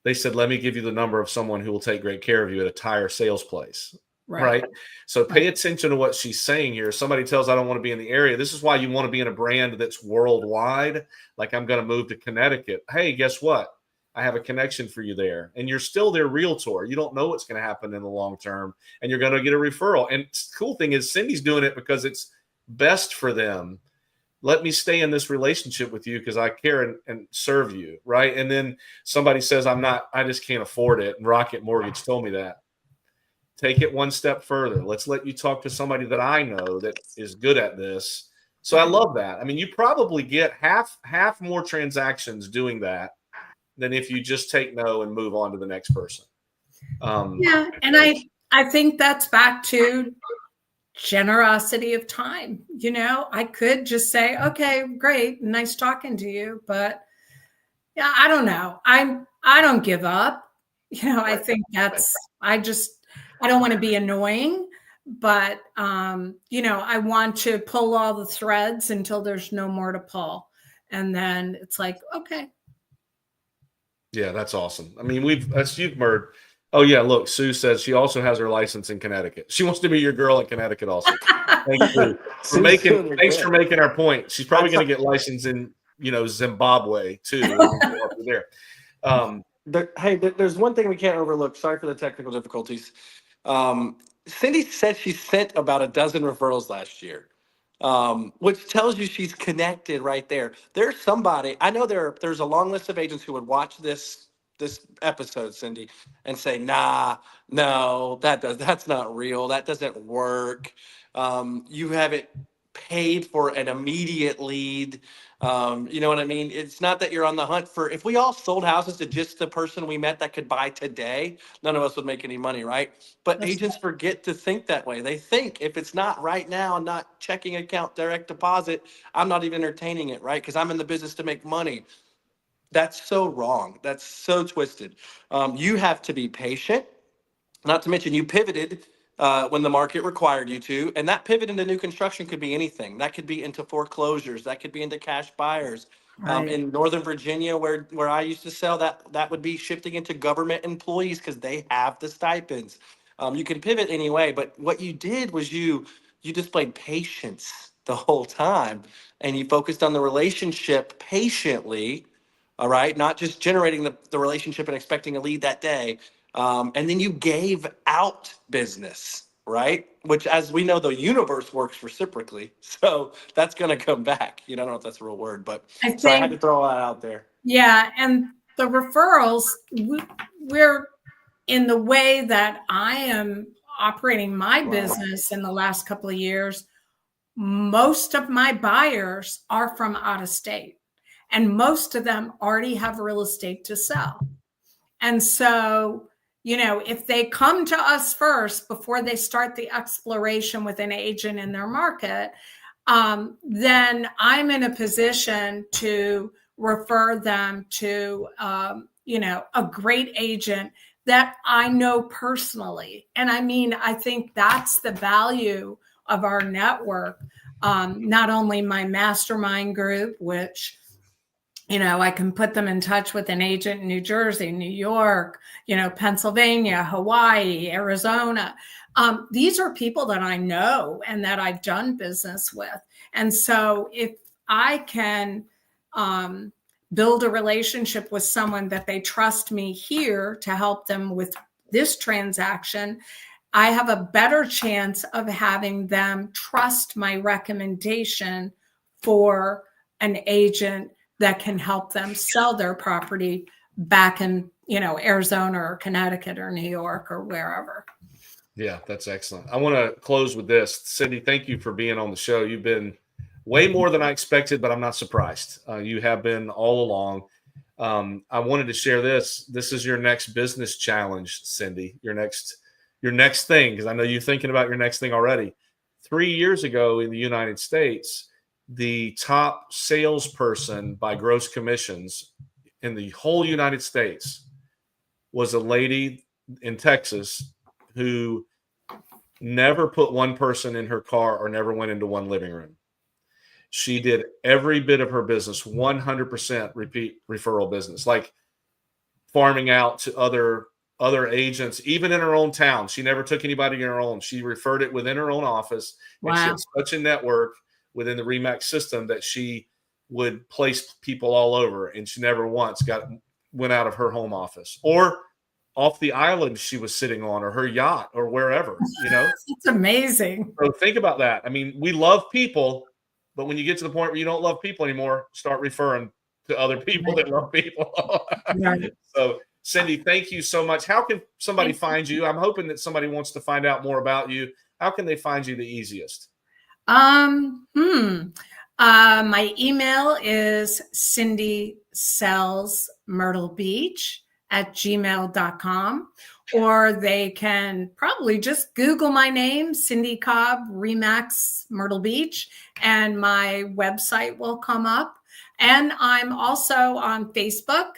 They said, let me give you the number of someone who will take great care of you at a tire sales place. Right. So pay attention to what she's saying here. Somebody tells I don't want to be in the area. This is why you want to be in a brand that's worldwide. Like, I'm going to move to Connecticut. Hey, guess what? I have a connection for you there. And you're still their realtor. You don't know what's going to happen in the long term, and you're going to get a referral. And the cool thing is Cyndi's doing it because it's best for them. Let me stay in this relationship with you because I care and serve you. Right. And then somebody says, I just can't afford it. And Rocket Mortgage told me that. Take it one step further. Let's let you talk to somebody that I know that is good at this. So I love that. I mean, you probably get half more transactions doing that than if you just take no and move on to the next person. Yeah. And I think that's back to generosity of time. I could just say, okay, great, nice talking to you, but yeah, I don't know. I don't give up. I think I don't want to be annoying, but I want to pull all the threads until there's no more to pull. And then it's like, okay. Yeah, that's awesome. I mean, you've heard. Oh yeah, look, Sue says she also has her license in Connecticut. She wants to be your girl in Connecticut also. Thanks, Sue. Thanks for making our point. She's probably going to get licensed in, Zimbabwe too. There. There's one thing we can't overlook. Sorry for the technical difficulties. Cyndi said she sent about a dozen referrals last year, which tells you she's connected right there. There's somebody, I know there's a long list of agents who would watch this episode, Cyndi, and say, nah, no, that's not real. That doesn't work. You haven't paid for an immediate lead. You know what I mean? It's not that you're on the hunt for, if we all sold houses to just the person we met that could buy today, none of us would make any money, right? But agents forget to think that way. They think if it's not right now, not checking account, direct deposit, I'm not even entertaining it, right? Because I'm in the business to make money. That's so wrong. That's so twisted. You have to be patient. Not to mention you pivoted when the market required you to, and that pivot into new construction could be anything. That could be into foreclosures. That could be into cash buyers. Right. In Northern Virginia, where I used to sell, that would be shifting into government employees because they have the stipends. You can pivot anyway, but what you did was you displayed patience the whole time, and you focused on the relationship patiently. All right, not just generating the relationship and expecting a lead that day. And then you gave out business, right? Which, as we know, the universe works reciprocally. So that's going to come back. I don't know if that's a real word, but I had to throw that out there. Yeah. And the referrals, we're in the way that I am operating my business in the last couple of years. Most of my buyers are from out of state, and most of them already have real estate to sell. And so, if they come to us first before they start the exploration with an agent in their market, then I'm in a position to refer them to, a great agent that I know personally. And I mean, I think that's the value of our network. Not only my mastermind group, which, I can put them in touch with an agent in New Jersey, New York, Pennsylvania, Hawaii, Arizona. These are people that I know and that I've done business with. And so if I can build a relationship with someone that they trust me here to help them with this transaction, I have a better chance of having them trust my recommendation for an agent that can help them sell their property back in, Arizona or Connecticut or New York or wherever. Yeah, that's excellent. I want to close with this. Cyndi, thank you for being on the show. You've been way more than I expected, but I'm not surprised. You have been all along. I wanted to share this. This is your next business challenge, Cyndi. Your next thing, because I know you're thinking about your next thing already. 3 years ago in the United States, the top salesperson by gross commissions in the whole United States was a lady in Texas who never put one person in her car or never went into one living room. She did every bit of her business 100% repeat referral business, like farming out to other agents, even in her own town. She never took anybody in her own. She referred it within her own office. Wow. And she had such a network within the RE/MAX system that she would place people all over, and she never once went out of her home office or off the island she was sitting on or her yacht or wherever, It's amazing. So think about that. I mean, we love people, but when you get to the point where you don't love people anymore, start referring to other people that love people. Right. So Cyndi, thank you so much. How can somebody find you? I'm hoping that somebody wants to find out more about you. How can they find you the easiest? My email is cindysellsmyrtlebeach@gmail.com, or they can probably just Google my name, Cyndi Cobb, RE/MAX Myrtle Beach, and my website will come up. And I'm also on Facebook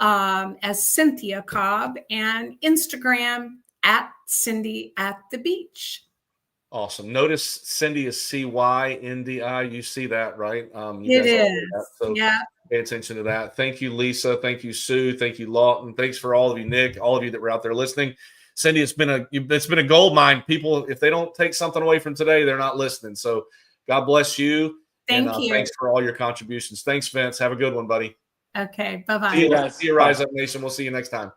as Cynthia Cobb, and Instagram @Cyndi@the-beach. Awesome. Notice Cyndi is CYNDI. You see that, right? You It guys all is. do that, so Yeah. pay attention to that. Thank you, Lisa. Thank you, Sue. Thank you, Lawton. Thanks for all of you, Nick, all of you that were out there listening. Cyndi, it's been a gold mine. People, if they don't take something away from today, they're not listening. So God bless you. Thank you. Thanks for all your contributions. Thanks, Vince. Have a good one, buddy. Okay. Bye-bye. See you, Rise Up Nation. We'll see you next time.